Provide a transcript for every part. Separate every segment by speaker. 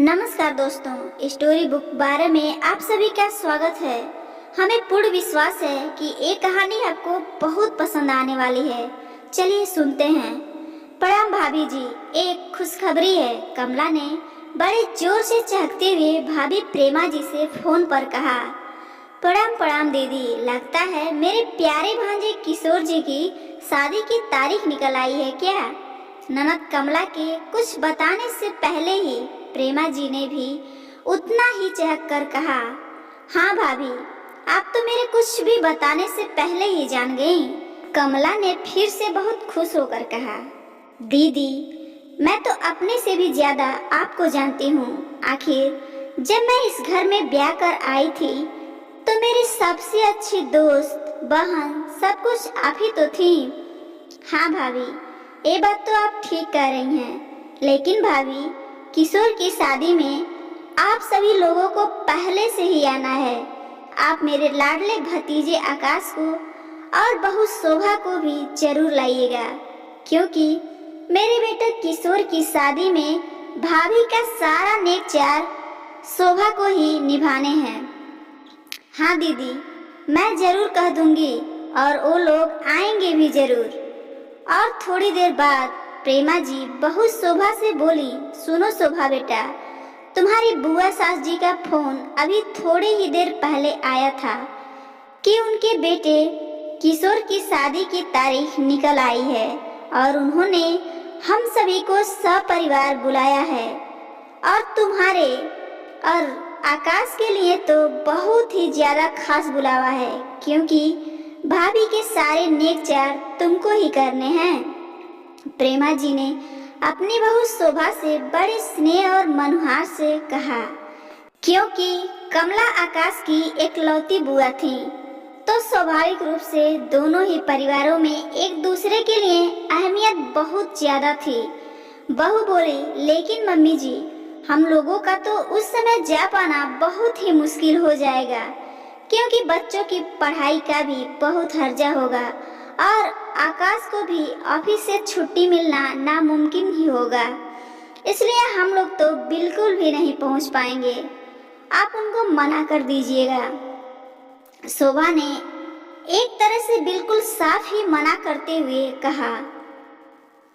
Speaker 1: नमस्कार दोस्तों, story book 12 में आप सभी का स्वागत है। हमें पूर्ण विश्वास है कि ये कहानी आपको बहुत पसंद आने वाली है। चलिए सुनते हैं। प्रणाम भाभी जी, एक खुशखबरी है। कमला ने बड़े जोर से चहकते हुए भाभी प्रेमा जी से फोन पर कहा। प्रणाम प्रणाम दीदी, लगता है मेरे प्यारे भांजे किशोर जी की शादी की तारीख निकल आई है क्या? ननद कमला के कुछ बताने से पहले ही प्रेमा जी ने भी उतना ही चहक कर कहा, हाँ भाभी, आप तो मेरे कुछ भी बताने से पहले ही जान गई। कमला ने फिर से बहुत खुश होकर कहा, दीदी, मैं तो अपने से भी ज्यादा आपको जानती हूँ। आखिर जब मैं इस घर में ब्याह कर आई थी तो मेरी सबसे अच्छी दोस्त, बहन, सब कुछ आप ही तो थी। हाँ भाभी, ये बात तो आप ठीक कह रही हैं, लेकिन भाभी, किशोर की शादी में आप सभी लोगों को पहले से ही आना है। आप मेरे लाडले भतीजे आकाश को और बहू शोभा को भी जरूर लाइएगा, क्योंकि मेरे बेटे किशोर की शादी में भाभी का सारा नेक चार शोभा को ही निभाने हैं। हाँ दीदी, मैं जरूर कह दूंगी और वो लोग आएंगे भी जरूर। और थोड़ी देर बाद प्रेमा जी बहू शोभा से बोली, सुनो शोभा बेटा, तुम्हारी बुआ सास जी का फोन अभी थोड़ी ही देर पहले आया था कि उनके बेटे किशोर की शादी की तारीख निकल आई है और उन्होंने हम सभी को सपरिवार बुलाया है। और तुम्हारे और आकाश के लिए तो बहुत ही ज्यादा खास बुलावा है, क्योंकि भाभी के सारे नेक चार तुमको ही करने हैं। प्रेमा जी ने अपनी बहू शोभा से बड़े स्नेह और मनुहार से कहा, क्योंकि कमला आकाश की एकलौती बुआ थी, तो स्वाभाविक रूप से दोनों ही परिवारों में एक दूसरे के लिए अहमियत बहुत ज्यादा थी। बहू बोली, लेकिन मम्मी जी, हम लोगों का तो उस समय जा पाना बहुत ही मुश्किल हो जाएगा, क्योंकि बच्चों की पढ़ाई का भी बहुत हर्जा होगा और आकाश को भी ऑफिस से छुट्टी मिलना नामुमकिन ही होगा। इसलिए हम लोग तो बिल्कुल भी नहीं पहुंच पाएंगे। आप उनको मना कर दीजिएगा। शोभा ने एक तरह से बिल्कुल साफ ही मना करते हुए कहा।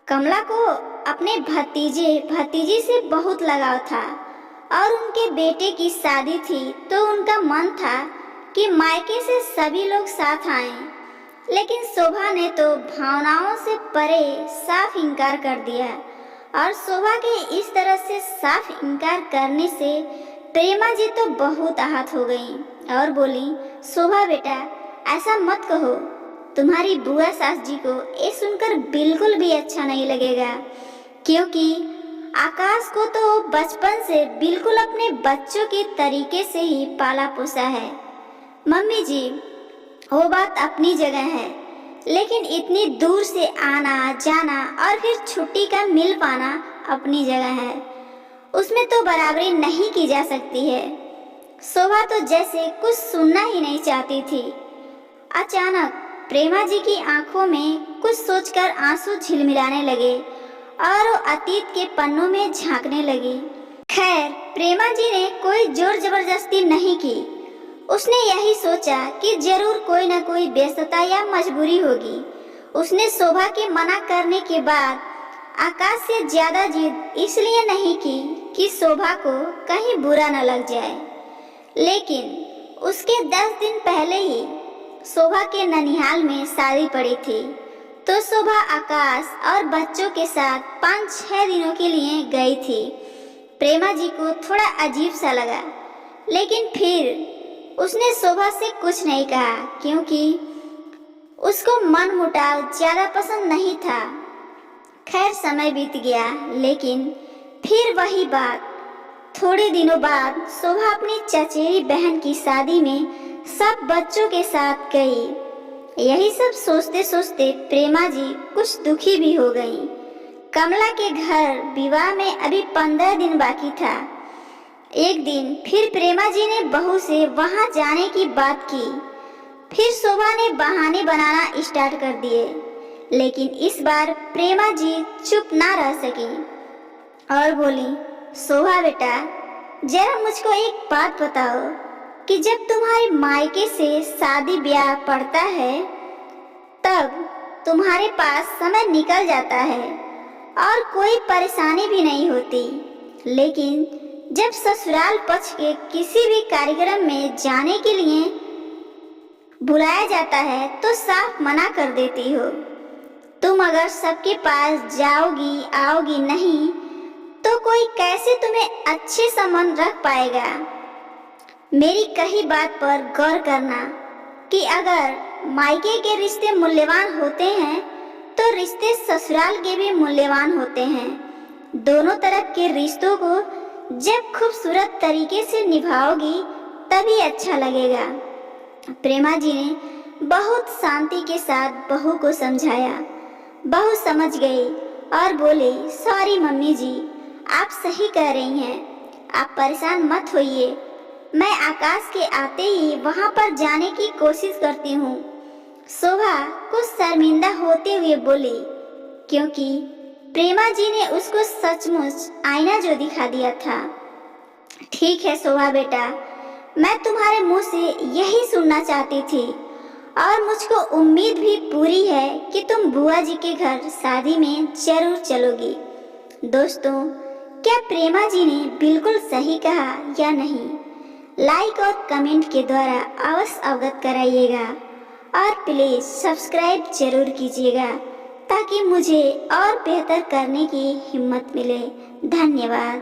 Speaker 1: कमला को अपने भतीजी से बहुत लगाव था और उनके बेटे की शादी थी, तो उनका मन था कि मायके से सभी लोग साथ आएं। लेकिन शोभा ने तो भावनाओं से परे साफ इनकार कर दिया और शोभा के इस तरह से साफ इनकार करने से प्रेमा जी तो बहुत आहत हो गई और बोली, शोभा बेटा, ऐसा मत कहो। तुम्हारी बुआ सास जी को ये सुनकर बिल्कुल भी अच्छा नहीं लगेगा, क्योंकि आकाश को तो बचपन से बिल्कुल अपने बच्चों के तरीके से ही पाला पोसा है। मम्मी जी, वो बात अपनी जगह है, लेकिन इतनी दूर से आना जाना और फिर छुट्टी का मिल पाना अपनी जगह है, उसमें तो बराबरी नहीं की जा सकती है। शोभा तो जैसे कुछ सुनना ही नहीं चाहती थी। अचानक प्रेमा जी की आंखों में कुछ सोचकर आंसू झिलमिलाने लगे और वो अतीत के पन्नों में झांकने लगी। खैर, प्रेमा जी ने कोई जोर जबरदस्ती नहीं की। उसने यही सोचा कि जरूर कोई ना कोई व्यस्तता या मजबूरी होगी। उसने शोभा के मना करने के बाद आकाश से ज्यादा जिद इसलिए नहीं की कि शोभा को कहीं बुरा न लग जाए, लेकिन उसके 10 दिन पहले ही शोभा के ननिहाल में शादी पड़ी थी, तो शोभा आकाश और बच्चों के साथ 5-6 दिनों के लिए गई थी। प्रेमा जी को थोड़ा अजीब सा लगा, लेकिन फिर उसने शोभा से कुछ नहीं कहा, क्योंकि उसको मन मुटाव ज्यादा पसंद नहीं था। खैर, समय बीत गया, लेकिन फिर वही बात। थोड़े दिनों बाद शोभा अपनी चचेरी बहन की शादी में सब बच्चों के साथ गई। यही सब सोचते सोचते प्रेमा जी कुछ दुखी भी हो गई। कमला के घर विवाह में अभी 15 दिन बाकी था। एक दिन फिर प्रेमा जी ने बहू से वहां जाने की बात की। फिर शोभा ने बहाने बनाना स्टार्ट कर दिए, लेकिन इस बार प्रेमा जी चुप ना रह सकी और बोली, शोभा बेटा, जरा मुझको एक बात बताओ कि जब तुम्हारे मायके से शादी ब्याह पड़ता है तब तुम्हारे पास समय निकल जाता है और कोई परेशानी भी नहीं होती, लेकिन जब ससुराल पक्ष के किसी भी कार्यक्रम में जाने के लिए बुलाया जाता है तो साफ मना कर देती हो। तुम अगर सबके पास जाओगी आओगी नहीं तो कोई कैसे तुम्हें अच्छे संबंध रख पाएगा। मेरी कही बात पर गौर करना कि अगर मायके के रिश्ते मूल्यवान होते हैं तो रिश्ते ससुराल के भी मूल्यवान होते हैं। दोनों तरफ के रिश्तों को जब खूबसूरत तरीके से निभाओगी तभी अच्छा लगेगा। प्रेमा जी ने बहुत शांति के साथ बहू को समझाया। बहू समझ गई और बोली, सॉरी मम्मी जी, आप सही कह रही हैं, आप परेशान मत होइए। मैं आकाश के आते ही वहां पर जाने की कोशिश करती हूँ। शोभा कुछ शर्मिंदा होते हुए बोली, क्योंकि प्रेमा जी ने उसको सचमुच आईना जो दिखा दिया था। ठीक है शोभा बेटा, मैं तुम्हारे मुंह से यही सुनना चाहती थी और मुझको उम्मीद भी पूरी है कि तुम बुआ जी के घर शादी में जरूर चलोगी। दोस्तों, क्या प्रेमा जी ने बिल्कुल सही कहा या नहीं? लाइक और कमेंट के द्वारा अवश्य अवगत कराइएगा और प्लीज सब्सक्राइब जरूर कीजिएगा ताकि मुझे और बेहतर करने की हिम्मत मिले। धन्यवाद।